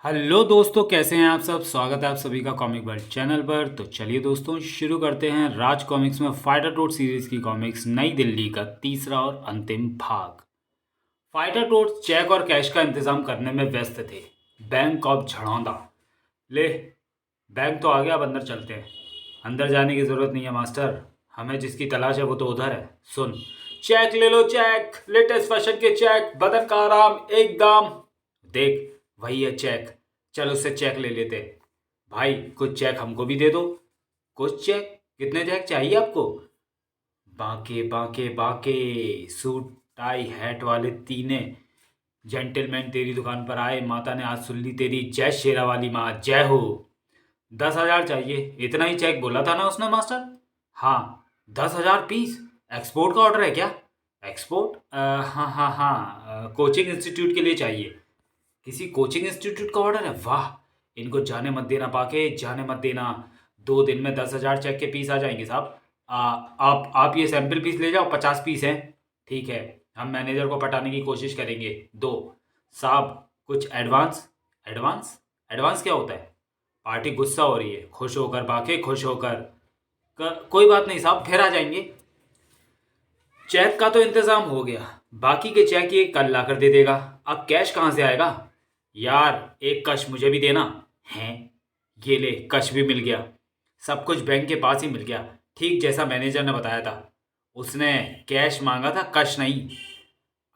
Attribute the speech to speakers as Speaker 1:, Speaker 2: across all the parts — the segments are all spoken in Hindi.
Speaker 1: हेलो दोस्तों, कैसे हैं आप सब। स्वागत है आप सभी का कॉमिक वर्ल्ड चैनल पर। तो चलिए दोस्तों, शुरू करते हैं राज कॉमिक्स में फाइटर टोट सीरीज की कॉमिक्स नई दिल्ली का तीसरा और अंतिम भाग। फाइटर टोट चेक और कैश का इंतजाम करने में व्यस्त थे। Bank of Jharaunda. ले, बैंक तो आ गया, अब अंदर चलते हैं। अंदर जाने की जरूरत नहीं है मास्टर, हमें जिसकी तलाश है वो तो उधर है। सुन, चेक ले लो, चेक, लेटेस्ट फैशन के चेक, बदन का आराम एकदम। देख, वही है चेक। चल उससे चेक ले लेते हैं। भाई कुछ चेक हमको भी दे दो। कुछ चेक? कितने चेक चाहिए आपको? बाके बाके बाके, सूट टाई हैट वाले तीने जेंटलमैन तेरी दुकान पर आए। माता ने आज सुन ली तेरी। जय शेरा वाली माँ, जय हो। 10,000 चाहिए, इतना ही चेक बोला था ना उसने मास्टर। हाँ, 10,000 पीस। एक्सपोर्ट का ऑर्डर है क्या? एक्सपोर्ट? हाँ हाँ हाँ, कोचिंग इंस्टीट्यूट के लिए चाहिए। किसी कोचिंग इंस्टीट्यूट का ऑर्डर है? वाह, इनको जाने मत देना पाके, जाने मत देना। 2 दिन में 10,000 चेक के पीस आ जाएंगे साहब। आप ये सैंपल पीस ले जाओ, 50 पीस हैं। ठीक है, हम मैनेजर को पटाने की कोशिश करेंगे। दो साहब, कुछ एडवांस। एडवांस? एडवांस क्या होता है? पार्टी गुस्सा हो रही है, खुश होकर बाके, खुश होकर। कोई बात नहीं साहब, फिर आ जाएंगे। चेक का तो इंतजाम हो गया, बाकी के चेक ये कल ला कर दे देगा। अब कैश कहाँ से आएगा? यार एक कश मुझे भी देना है। ये ले, कश भी मिल गया। सब कुछ बैंक के पास ही मिल गया, ठीक जैसा मैनेजर ने बताया था। उसने कैश मांगा था, कश नहीं।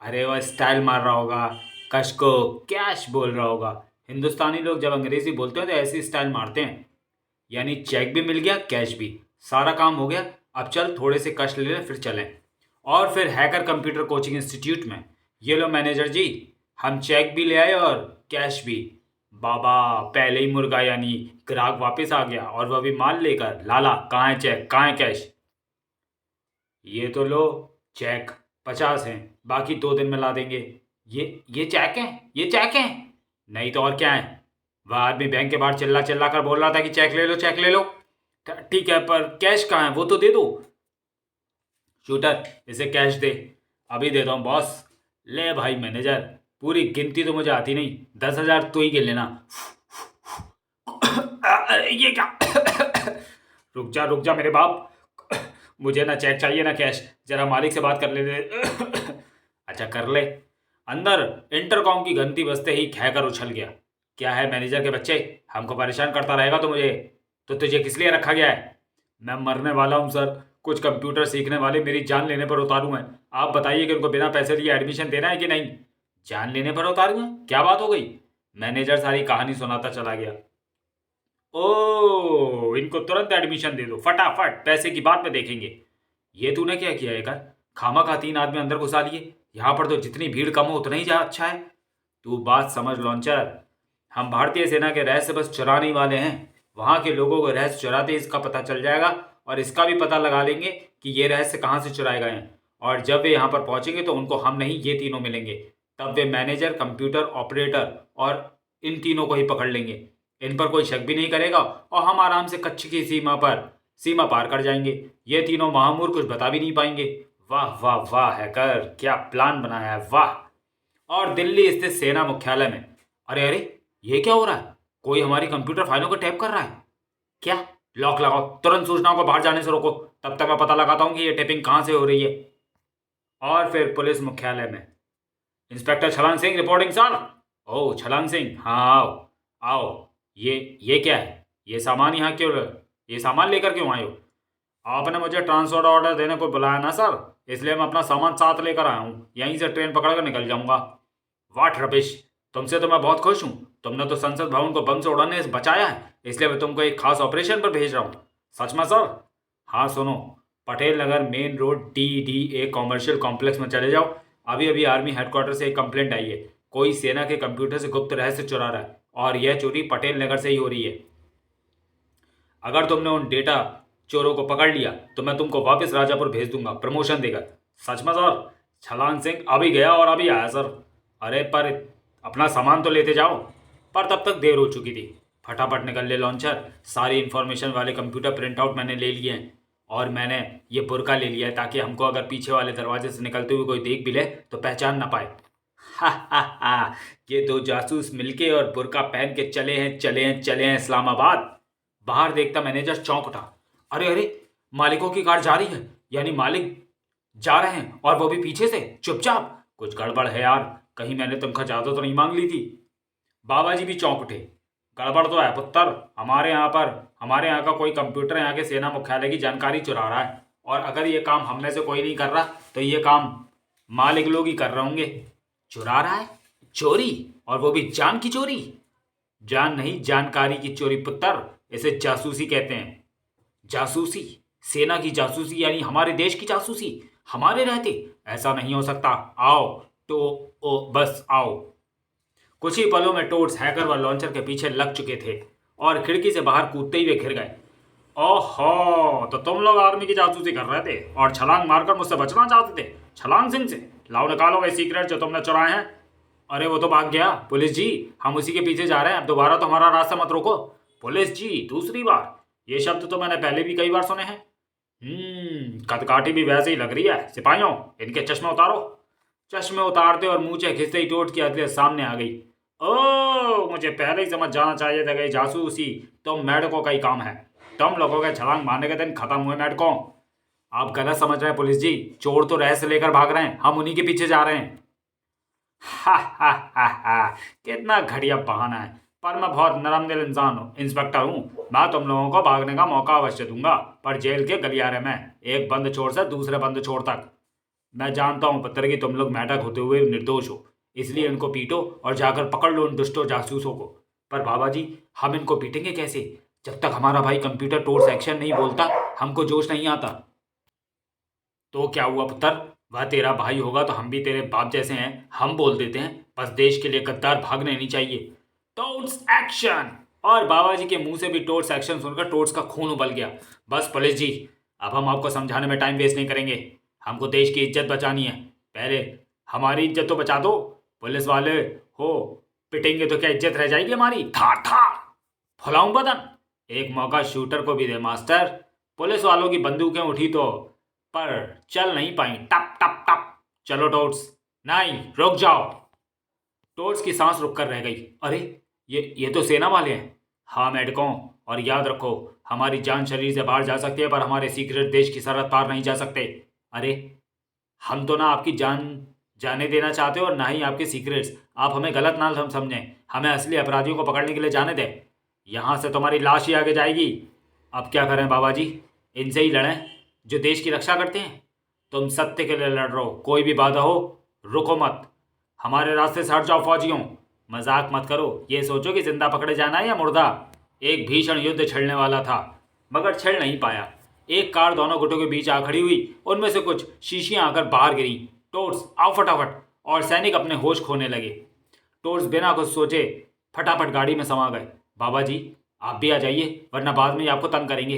Speaker 1: अरे वह स्टाइल मार रहा होगा, कश को कैश बोल रहा होगा। हिंदुस्तानी लोग जब अंग्रेजी बोलते हैं तो ऐसी स्टाइल मारते हैं। यानी चेक भी मिल गया, कैश भी, सारा काम हो गया। अब चल थोड़े से कश ले ले, फिर चलें। और फिर हैकर कंप्यूटर कोचिंग इंस्टीट्यूट में। ये लो मैनेजर जी, हम चेक भी ले आए और कैश भी। बाबा, पहले ही मुर्गा, यानी ग्राहक वापस आ गया, और वह भी माल लेकर। लाला, कहाँ है चेक, कहाँ है कैश? ये तो लो, चेक 50 हैं, बाकी 2 दिन में ला देंगे। ये चेक है, ये चेक है। नहीं तो और क्या है? वह आदमी बैंक के बाहर चिल्ला चिल्ला कर बोल रहा था कि चेक ले लो, चेक ले लो। ठीक है, पर कैश कहाँ है, वो तो दे दो। शूटर, इसे कैश दे। अभी देता हूँ बॉस। ले भाई मैनेजर, पूरी गिनती तो मुझे आती नहीं, 10,000 तू ही गिन लेना। ये क्या? रुक जा मेरे बाप, मुझे ना चेक चाहिए ना कैश, जरा मालिक से बात कर लेते। अच्छा कर ले। अंदर इंटरकॉम की घंटी बजते ही खहकर उछल गया। क्या है मैनेजर के बच्चे, हमको परेशान करता रहेगा तो मुझे, तो तुझे किस लिए रखा गया है? मैं मरने वाला हूँ सर, कुछ कंप्यूटर सीखने वाले मेरी जान लेने पर उतारू हैं। आप बताइए कि उनको बिना पैसे दिए एडमिशन देना है कि नहीं? जान लेने पर उतारू हैं? क्या बात हो गई? मैनेजर सारी कहानी सुनाता चला गया। ओ, इनको तुरंत एडमिशन दे दो, फटाफट, पैसे की बात में देखेंगे। ये तूने क्या किया है कर? खामा खा 3 आदमी अंदर घुसा लिए। यहाँ पर तो जितनी भीड़ कम हो उतना ही जा अच्छा है। तू बात समझ लॉन्चर, हम भारतीय सेना के रहस्य बस चुराने ही वाले हैं। वहाँ के लोगों को रहस्य चुराते ही इसका पता चल जाएगा, और इसका भी पता लगा लेंगे कि ये रहस्य कहाँ से चुराए गए हैं। और जब वे यहाँ पर पहुँचेंगे तो उनको हम नहीं, ये तीनों मिलेंगे। तब वे मैनेजर, कंप्यूटर ऑपरेटर और इन तीनों को ही पकड़ लेंगे। इन पर कोई शक भी नहीं करेगा, और हम आराम से कच्छ की सीमा पार कर जाएंगे। ये तीनों महामूर कुछ बता भी नहीं पाएंगे। वाह वाह वाह हैकर, क्या प्लान बनाया है, वाह। और दिल्ली स्थित सेना मुख्यालय में, अरे अरे, ये क्या हो रहा है? कोई हमारी कंप्यूटर फाइलों को टैप कर रहा है क्या? लॉक लगाओ, तुरंत सूचनाओं को बाहर जाने से रोको। तब तक मैं पता लगाता हूं कि ये टैपिंग कहां से हो रही है। और फिर पुलिस मुख्यालय में, इंस्पेक्टर छलांग सिंह रिपोर्टिंग सर। ओह छलांग सिंह, हाँ आओ आओ। ये क्या है? ये सामान यहाँ क्यों, ये सामान लेकर क्यों आए हो? आपने मुझे ट्रांसफर ऑर्डर देने को बुलाया ना सर, इसलिए मैं अपना सामान साथ लेकर आया हूँ। यहीं से ट्रेन पकड़कर निकल जाऊंगा। वाट रबिश, तुमसे तो मैं बहुत खुश हूँ। तुमने तो संसद भवन को बम से उड़ाने से बचाया है, इसलिए मैं तुमको एक खास ऑपरेशन पर भेज रहा हूँ। सच में सर? हाँ सुनो, Patel Nagar main road DDA commercial complex में चले जाओ। अभी अभी आर्मी हेडक्वार्टर से एक कंप्लेंट आई है, कोई सेना के कंप्यूटर से गुप्त रहस्य चुरा रहा है, और यह चोरी पटेल नगर से ही हो रही है। अगर तुमने उन डेटा चोरों को पकड़ लिया तो मैं तुमको वापस राजापुर भेज दूंगा प्रमोशन देकर। सच में सर? छलांग सिंह अभी गया और अभी आया सर। अरे पर अपना सामान तो लेते जाओ। पर तब तक देर हो चुकी थी। फटाफट निकल ले लॉन्चर, सारी इन्फॉर्मेशन वाले कंप्यूटर प्रिंट आउट मैंने ले लिए हैं, और मैंने ये बुर्का ले लिया है ताकि हमको अगर पीछे वाले दरवाजे से निकलते हुए कोई देख भी ले तो पहचान ना पाए। हा हा हा, ये दो जासूस मिलके और बुर्का पहन के चले हैं इस्लामाबाद। बाहर देखता मैनेजर चौंक उठा। अरे अरे, मालिकों की कार जा रही है, यानी मालिक जा रहे हैं और वो भी पीछे से चुपचाप। कुछ गड़बड़ है यार, कहीं मैंने तनख्वाह ज्यादा तो नहीं मांग ली थी। बाबा जी भी चौंक उठे। गड़बड़ तो है पुत्र, हमारे यहाँ का कोई कंप्यूटर यहाँ के सेना मुख्यालय की जानकारी चुरा रहा है, और अगर ये काम हम में से कोई नहीं कर रहा तो ये काम मालिक लोग ही कर रहे होंगे। चुरा रहा है? चोरी? और वो भी जान की चोरी? जान नहीं, जानकारी की चोरी पुत्र, इसे जासूसी कहते हैं। जासूसी? सेना की जासूसी यानी हमारे देश की जासूसी हमारे रहते? ऐसा नहीं हो सकता। आओ तो बस आओ। कुछ ही पलों में टोड्स हैकर व लॉन्चर के पीछे लग चुके थे और खिड़की से बाहर कूदते हुए घिर गए। ओहो, तो तुम लोग आर्मी की जासूसी कर रहे थे और छलांग मारकर मुझसे बचना चाहते थे छलांग सिंह से? लाओ निकालो वही सीक्रेट जो तुमने चुराए हैं। अरे वो तो भाग गया पुलिस जी, हम उसी के पीछे जा रहे हैं, अब दोबारा तो हमारा रास्ता मत रोको। पुलिस जी दूसरी बार? ये शब्द तो मैंने पहले भी कई बार सुने हैं। कदकाठी भी वैसे ही लग रही है। सिपाहियों, इनके चश्मे उतारो। चश्मे उतारते और मूछें खिंचते ही टोट की असलियत सामने आ गई। ओ, मुझे पहले ही समझ जाना चाहिए था कि जासूसी तो मेढकों का ही काम है। तुम लोगों के छलांग मारने के दिन खत्म हुए मेढकों। आप गलत समझ रहे हैं पुलिस जी, चोर तो रहस्य लेकर भाग रहे हैं, हम उन्हीं के पीछे जा रहे हैं। हा हा हा हा, कितना घटिया बहाना है, पर मैं बहुत नरम दिल इंसान हूँ, इंस्पेक्टर हूँ। मैं तुम लोगों को भागने का मौका अवश्य दूंगा, पर जेल के गलियारे में, एक बंद छोर से दूसरे बंद छोर तक। मैं जानता हूँ पुत्र कि तुम लोग मेढक होते हुए निर्दोष हो, इसलिए इनको पीटो और जाकर पकड़ लो उन दुष्टों जासूसों को। पर बाबा जी, हम इनको पीटेंगे कैसे? जब तक हमारा भाई कंप्यूटर टोर सेक्शन नहीं बोलता हमको जोश नहीं आता। तो क्या हुआ पुत्र, वह तेरा भाई होगा तो हम भी तेरे बाप जैसे हैं, हम बोल देते हैं, बस देश के लिए गद्दार भागने नहीं चाहिए। टोट्स एक्शन! और बाबा जी के मुंह से भी टोट्स एक्शन सुनकर टोट्स का खून उबल गया। बस पुलिस जी, अब हम आपको समझाने में टाइम वेस्ट नहीं करेंगे, हमको देश की इज्जत बचानी है। पहले हमारी इज्जत तो बचा दो। पुलिस वाले हो, पिटेंगे तो क्या इज्जत रह जाएगी हमारी? था फुलाऊं बदन। एक मौका शूटर को भी दे मास्टर। पुलिस वालों की बंदूकें उठी तो पर चल नहीं पाई। टप टप टप। चलो टोट्स। नहीं, रुक जाओ। टोट्स की सांस रुक कर रह गई। अरे, ये तो सेना वाले हैं। हाँ मेडकों, और याद रखो, हमारी जान शरीर से बाहर जा सकती है पर हमारे सीक्रेट देश की सरहद पार नहीं जा सकते। अरे, हम तो ना आपकी जान जाने देना चाहते और ना ही आपके सीक्रेट्स। आप हमें गलत ना हम समझें, हमें असली अपराधियों को पकड़ने के लिए जाने दें। यहाँ से तुम्हारी लाश ही आगे जाएगी। अब क्या करें बाबा जी, इनसे ही लड़ें जो देश की रक्षा करते हैं। तुम सत्य के लिए लड़ रहे हो, कोई भी बाधा हो रुको मत, हमारे रास्ते से हट जाओ फौजियों। मजाक मत करो, ये सोचो कि जिंदा पकड़े जाना है या मुर्दा। एक भीषण युद्ध छिड़ने वाला था मगर छिड़ नहीं पाया। एक कार दोनों गुटों के बीच आ खड़ी हुई, उनमें से कुछ शीशियां आकर बाहर गिरी। टोर्स आओ फटाफट, और सैनिक अपने होश खोने लगे। टोर्स बिना कुछ सोचे फटाफट गाड़ी में समा गए। बाबा जी, आप भी आ जाइए वरना बाद में ही आपको तंग करेंगे।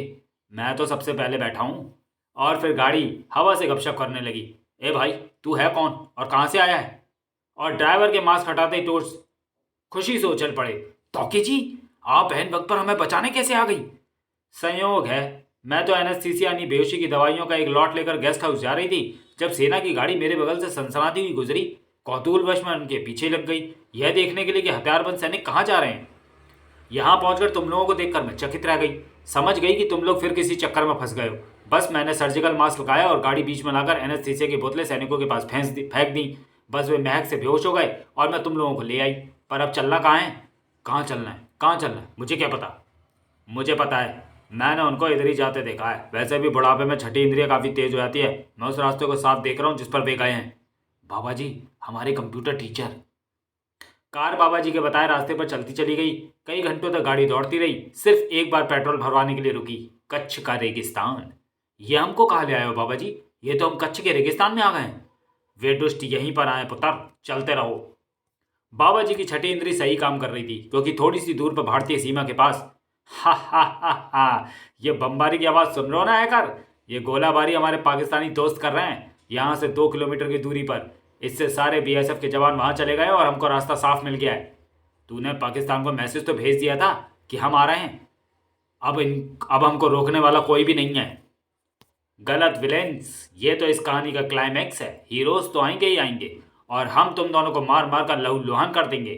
Speaker 1: मैं तो सबसे पहले बैठा हूँ। और फिर गाड़ी हवा से गपशप करने लगी। ए भाई, तू है कौन और कहाँ से आया है? और ड्राइवर के मास्क हटाते ही टोर्स खुशी से उछल पड़े। तौके जी, आप बहन वक्त पर हमें बचाने कैसे आ गई? संयोग है, मैं तो एनेस्थीसिया यानी बेहोशी की दवाइयों का एक लॉट लेकर गेस्ट हाउस जा रही थी, जब सेना की गाड़ी मेरे बगल से सनसनाती हुई गुजरी। कौतूहलवश में उनके पीछे लग गई, यह देखने के लिए कि हथियारबंद सैनिक कहाँ जा रहे हैं। यहाँ पहुंचकर तुम लोगों को देखकर मैं चकित रह गई। समझ गई कि तुम लोग फिर किसी चक्कर में फंस गए हो। बस मैंने सर्जिकल मास्क लगाया और गाड़ी बीच में लाकर एनेस्थीसिया की बोतलें सैनिकों के पास फेंक दी। बस वे महक से बेहोश हो गए और मैं तुम लोगों को ले आई। पर अब चलना कहाँ है? कहाँ चलना है, कहाँ चलना है, मुझे क्या पता? मुझे पता है, मैंने उनको इधर ही जाते देखा है। वैसे भी बुढ़ापे में छठी इंद्रिय काफ़ी तेज हो जाती है। मैं उस रास्ते को साफ देख रहा हूँ जिस पर वे गए हैं। बाबा जी, हमारे कंप्यूटर टीचर। कार बाबा जी के बताए रास्ते पर चलती चली गई। कई घंटों तक गाड़ी दौड़ती रही, सिर्फ एक बार पेट्रोल भरवाने के लिए रुकी। कच्छ का रेगिस्तान। ये हमको कहाँ ले आए हो बाबा जी? ये तो हम कच्छ के रेगिस्तान में आ गए हैं। वे दुष्ट यहीं पर आए पुत्र, चलते रहो। बाबा जी की छठी इंद्री सही काम कर रही थी, क्योंकि थोड़ी सी दूर पर भारतीय सीमा के पास हा, ये बमबारी की आवाज़ सुन रहे हो ना हैकर? ये गोलाबारी हमारे पाकिस्तानी दोस्त कर रहे हैं, यहाँ से 2 किलोमीटर की दूरी पर। इससे सारे बीएसएफ के जवान वहाँ चले गए और हमको रास्ता साफ मिल गया है। तूने पाकिस्तान को मैसेज तो भेज दिया था कि हम आ रहे हैं। अब हमको रोकने वाला कोई भी नहीं है। गलत विलेंस, ये तो इस कहानी का क्लाइमैक्स है। हीरोज तो आएंगे ही आएंगे, और हम तुम दोनों को मार मार कर लहूलुहान कर देंगे।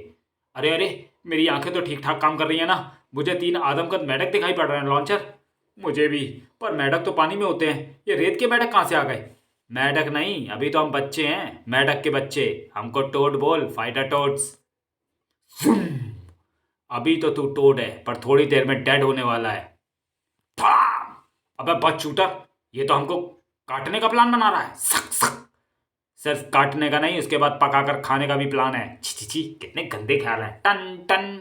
Speaker 1: अरे अरे, मेरी आंखें तो ठीक ठाक काम कर रही है ना? मुझे 3 आदमकद मेंढक दिखाई पड़ रहे हैं लॉन्चर। मुझे भी। पर मेंढक तो पानी में होते हैं, ये रेत के मेंढक कहाँ से आ गए? मेंढक नहीं, अभी तो हम बच्चे हैं, मेंढक के बच्चे। हमको टोड बोल, फाइटर टोड्स। अभी तो तू टोड है, पर थोड़ी देर में डेड होने वाला है। अबे बच शूटर, ये तो हमको काटने का प्लान बना रहा है। सक सक। सिर्फ काटने का नहीं, उसके बाद पकाकर खाने का भी प्लान है। छी छी छी, कितने गंदे ख्याल हैं। टन टन।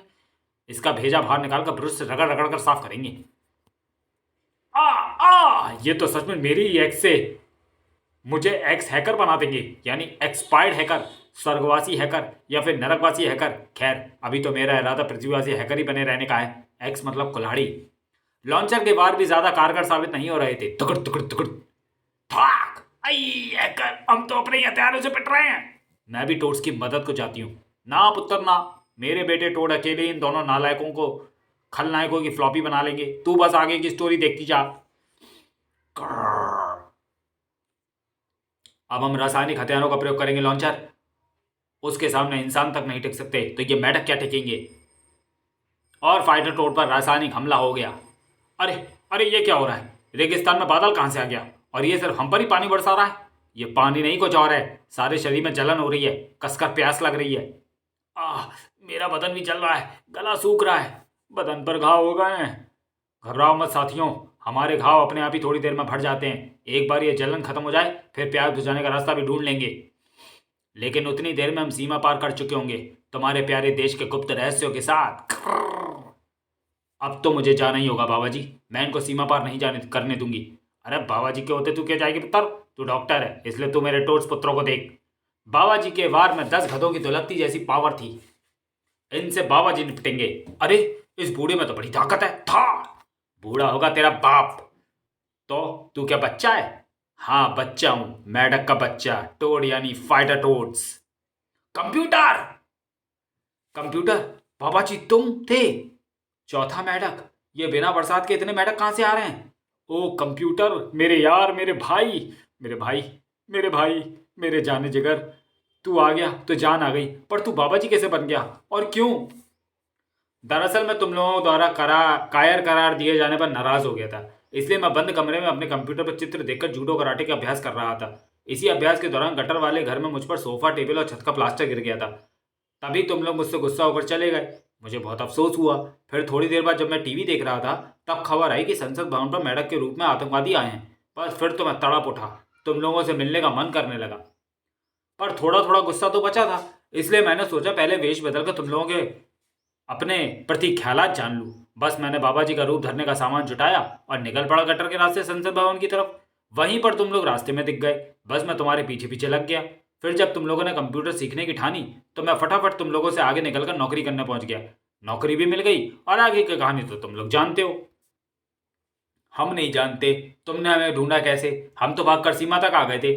Speaker 1: इसका भेजा बाहर निकाल कर ब्रश से रगड़ रगड़ कर साफ करेंगे। ये तो सच में मेरी ही एक्स से मुझे एक्स हैकर बना देंगे, यानी एक्सपायर्ड हैकर, स्वर्गवासी हैकर या फिर नरकवासी हैकर। खैर, अभी तो मेरा इरादा पृथ्वीवासी हैकर ही बने रहने का है। एक्स मतलब कुल्हाड़ी। लॉन्चर के वार भी ज्यादा कारगर साबित नहीं हो रहे थे। तुकड़ तुकड़ तुकड़। फाक। आई हैकर, हम तो अपने ही हथियारों से पिट रहे हैं। मैं भी टोड्स की मदद को चाहती हूँ। ना पुत्र ना, मेरे बेटे टोड अकेले इन दोनों नालायकों को, खलनायकों की फ्लॉपी बना लेंगे। तू बस आगे की स्टोरी देखती जा। अब हम रासायनिक हथियारों का प्रयोग करेंगे लॉन्चर। उसके सामने इंसान तक नहीं टिक सकते, तो ये मेंढक क्या टिकेंगे? और फाइटर टोड पर रासायनिक हमला हो गया। अरे अरे, ये क्या हो रहा है? रेगिस्तान में बादल कहां से आ गया? और ये सिर्फ हम पर ही पानी बरसा रहा है? ये पानी नहीं, कुछ और है। सारे शरीर में जलन हो रही है, कसकर प्यास लग रही है। मेरा बदन भी जल रहा है, गला सूख रहा है, बदन पर घाव हो गए हैं। घबराओ मत साथियों, हमारे घाव अपने आप ही थोड़ी देर में भर जाते हैं। एक बार ये जलन खत्म हो जाए, फिर प्यास बुझाने का रास्ता भी ढूंढ लेंगे। लेकिन उतनी देर में हम सीमा पार कर चुके होंगे, तुम्हारे प्यारे देश के गुप्त रहस्यों के साथ। अब तो मुझे जाना ही होगा बाबा जी, मैं इनको सीमा पार नहीं जाने करने दूंगी। अरे बाबा जी के होते तू क्या जाएगी पुत्र? तू डॉक्टर है, इसलिए तू मेरे टोट्स पुत्रों को देख। बाबा जी के वार में 10 गधों की दुलत्ती जैसी पावर थी। इनसे बाबा जी निपटेंगे। अरे, इस बूढ़े में तो बड़ी ताकत है। था। बूढ़ा होगा तेरा बाप। तो तू क्या बच्चा है? हाँ बच्चा हूं, मेंढक का बच्चा, टोड यानी फाइटर टोड्स। कंप्यूटर। कंप्यूटर, बाबा जी तुम थे? चौथा मेंढक, ये बिना बरसात के इतने मेंढक कहां से आ रहे हैं? ओ कंप्यूटर, मेरे यार, मेरे भाई, मेरे भाई, मेरे भाई, मेरे जाने जिगर। तू आ गया तो जान आ गई, पर तू बाबा जी कैसे बन गया और क्यों? दरअसल मैं तुम लोगों द्वारा कायर करार दिए जाने पर नाराज हो गया था, इसलिए मैं बंद कमरे में अपने कंप्यूटर पर चित्र देखकर जूडो कराटे का अभ्यास कर रहा था। इसी अभ्यास के दौरान गटर वाले घर में मुझ पर सोफा, टेबल और छत का प्लास्टर गिर गया था। तभी तुम लोग मुझसे गुस्सा होकर चले गए। मुझे बहुत अफसोस हुआ। फिर थोड़ी देर बाद जब मैं टीवी देख रहा था, तब खबर आई कि संसद भवन पर मेंढक के रूप में आतंकवादी आए हैं। बस फिर तो मैं तड़प उठा, तुम लोगों से मिलने का मन करने लगा। पर थोड़ा थोड़ा गुस्सा तो बचा था, इसलिए मैंने सोचा पहले वेश बदलकर तुम लोगों के अपने प्रति ख्यालात जान लूं। बस मैंने बाबा जी का रूप धरने का सामान जुटाया और निकल पड़ा गटर के रास्ते संसद भवन की तरफ। वहीं पर तुम लोग रास्ते में दिख गए। बस मैं तुम्हारे पीछे पीछे लग गया। फिर जब तुम लोगों ने कंप्यूटर सीखने की ठानी, तो मैं फटाफट तुम लोगों से आगे निकलकर नौकरी करने पहुंच गया। नौकरी भी मिल गई और आगे की कहानी तो तुम लोग जानते हो। हम नहीं जानते तुमने हमें ढूंढा कैसे? हम तो भागकर सीमा तक आ गए थे।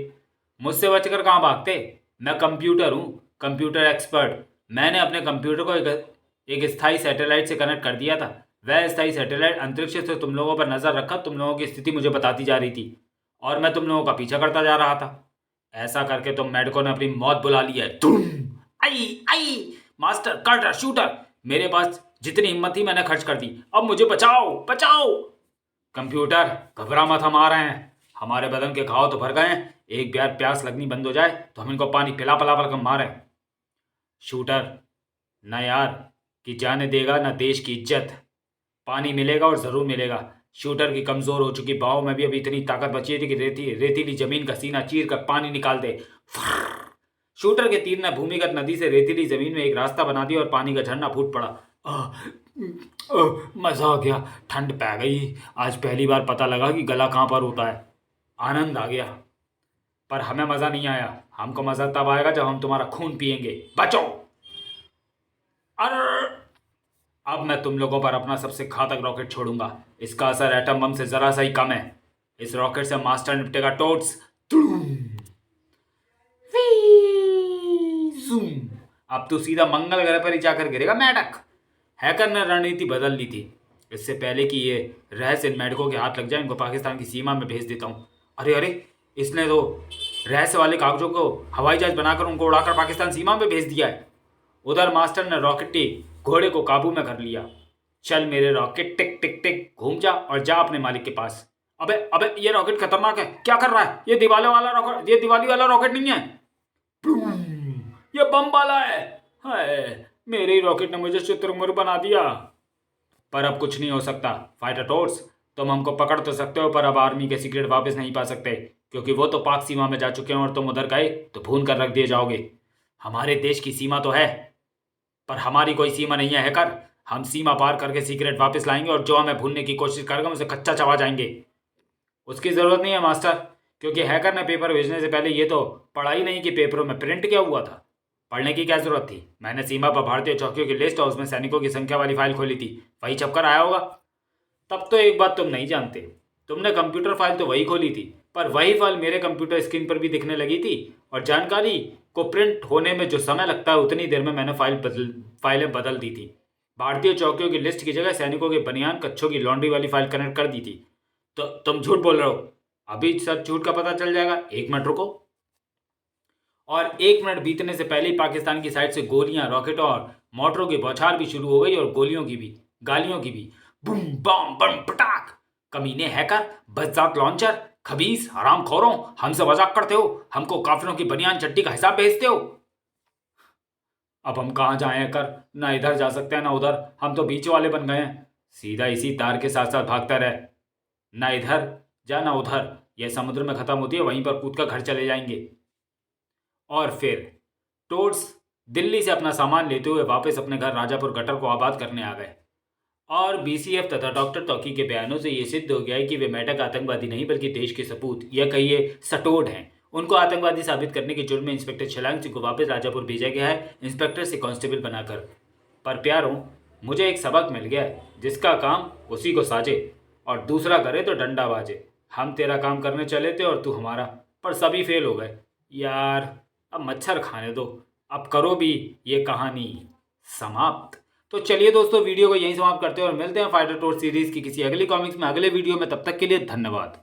Speaker 1: मुझसे बचकर कहाँ भागते? मैं कंप्यूटर हूँ, कंप्यूटर एक्सपर्ट। मैंने अपने कंप्यूटर को एक स्थायी सैटेलाइट से कनेक्ट कर दिया था। वह स्थायी सैटेलाइट अंतरिक्ष से तुम लोगों पर नजर रखकर तुम लोगों की स्थिति मुझे बताती जा रही थी, और मैं तुम लोगों का पीछा करता जा रहा था। ऐसा करके तुम मेढकों ने अपनी मौत बुला ली है। तुम। आई आई, मास्टर कर्टर शूटर, मेरे पास जितनी हिम्मत थी मैंने खर्च कर दी। अब मुझे बचाओ बचाओ। कंप्यूटर घबरा मत, हम आ रहे हैं। हमारे बदन के घाव तो भर गए हैं, एक बार प्यास लगनी बंद हो जाए तो हम इनको पानी पिला पिला कर मारे। शूटर, ना यार कि जाने देगा ना देश की इज्जत। पानी मिलेगा और जरूर मिलेगा। शूटर की कमजोर हो चुकी बाहों में भी अभी इतनी ताकत बची थी कि रेतीली जमीन का सीना चीर कर पानी निकाल दे। शूटर के तीर ने भूमिगत नदी से रेतीली जमीन में एक रास्ता बना दिया और पानी का झरना फूट पड़ा। मजा आ गया, ठंड पै गई। आज पहली बार पता लगा कि गला कहाँ पर होता है। आनंद आ गया। पर हमें मजा नहीं आया। हमको मजा तब आएगा जब हम तुम्हारा खून पिएंगे। बचो। अब मैं तुम लोगों पर अपना सबसे घातक रॉकेट छोड़ूंगा। इसका असर एटम बम से जरा सा ही कम है। इस रॉकेट से मास्टर निपटेगा टोट्स। अब तो सीधा मंगल ग्रह पर ही जाकर गिरेगा मेंढक। हैकर ने रणनीति बदल ली थी। इससे पहले कि ये रहस्य इन मेंढकों के हाथ लग जाए, इनको पाकिस्तान की सीमा में भेज देता हूँ। अरे अरे, इसने तो रहस्य वाले कागजों को हवाई जहाज बनाकर उनको उड़ाकर पाकिस्तान सीमा में भेज दिया है। उधर मास्टर ने रॉकेटी घोड़े को काबू में कर लिया। चल मेरे रॉकेट, टिक टिक टिक, घूम जा और जा अपने मालिक के पास। अबे अबे, ये रॉकेट खतरनाक है, क्या कर रहा है? ये दिवाली वाला रॉकेट नहीं है, ये बम वाला है। हाय, मेरे ही रॉकेट ने मुझे शुतुरमुर्ग बना दिया। पर अब कुछ नहीं हो सकता फाइटर टोर्स, तुम हमको पकड़ तो सकते हो, पर अब आर्मी के सीक्रेट वापस नहीं पा सकते, क्योंकि वो तो पाक सीमा में जा चुके हैं और तुम उधर गए तो भून कर रख दिए जाओगे। हमारे देश की सीमा तो है, पर हमारी कोई सीमा नहीं है हैकर। हम सीमा पार करके सीक्रेट वापस लाएंगे और जो हमें भूनने की कोशिश करेगा उसे कच्चा चबा जाएंगे। उसकी ज़रूरत नहीं है मास्टर, क्योंकि हैकर ने पेपर भेजने से पहले ये तो पढ़ा ही नहीं कि पेपरों में प्रिंट क्या हुआ था। पढ़ने की क्या ज़रूरत थी? मैंने सीमा पर भारतीय चौकियों की लिस्ट और उसमें सैनिकों की संख्या वाली फाइल खोली थी, वही छपकर आया होगा। तब तो एक बात तुम नहीं जानते, तुमने कंप्यूटर फाइल तो वही खोली थी, पर वही फाइल मेरे कंप्यूटर स्क्रीन पर भी दिखने लगी थी, और जानकारी को प्रिंट होने में जो समय लगता है उतनी देर में मैंने फाइलें बदल दी थी। भारतीय चौकियों की लिस्ट की जगह सैनिकों के बनियान कच्छों की लॉन्ड्री वाली फाइल कनेक्ट कर दी थी। तो तुम झूठ बोल रहे हो। अभी सच झूठ का पता चल जाएगा, 1 मिनट रुको। और 1 मिनट बीतने से पहले ही पाकिस्तान की साइड से गोलियां, रॉकेट और मोटरों की बौछार भी शुरू हो गई, और गोलियों की भी, गालियों की भी। बूम बम बम पटाख। कमीने हैकर, बज्जात लॉन्चर, खबीस, हरामखोरों, हमसे मजाक करते हो, हमको काफिरों की बनियान चट्टी का हिसाब भेजते हो। अब हम कहाँ जाएं हैकर? ना इधर जा सकते हैं ना उधर, हम तो बीच वाले बन गए हैं। सीधा इसी तार के साथ साथ भागता रहे, ना इधर जा ना उधर, यह समुद्र में खत्म होती है, वहीं पर कूद कर घर चले जाएंगे। और फिर टोड्स दिल्ली से अपना सामान लेते हुए वापस अपने घर राजापुर गटर को आबाद करने आ गए। और बीसीएफ तथा डॉक्टर तौकी के बयानों से ये सिद्ध हो गया है कि वे मेटक आतंकवादी नहीं बल्कि देश के सपूत या कहिए सटोड हैं। उनको आतंकवादी साबित करने के जुर्म में इंस्पेक्टर छलांग सिंह को वापस राजापुर भेजा गया है, इंस्पेक्टर से कांस्टेबल बनाकर। पर प्यारों, मुझे एक सबक मिल गया है, जिसका काम उसी को साजे और दूसरा करे तो डंडा बाजे। हम तेरा काम करने चले थे और तू हमारा, पर सभी फेल हो गए। यार, अब मच्छर खाने दो, अब करो भी ये कहानी समाप्त। तो चलिए दोस्तों, वीडियो को यहीं समाप्त करते हैं और मिलते हैं फाइटर टोर सीरीज की किसी अगली कॉमिक्स में अगले वीडियो में। तब तक के लिए धन्यवाद।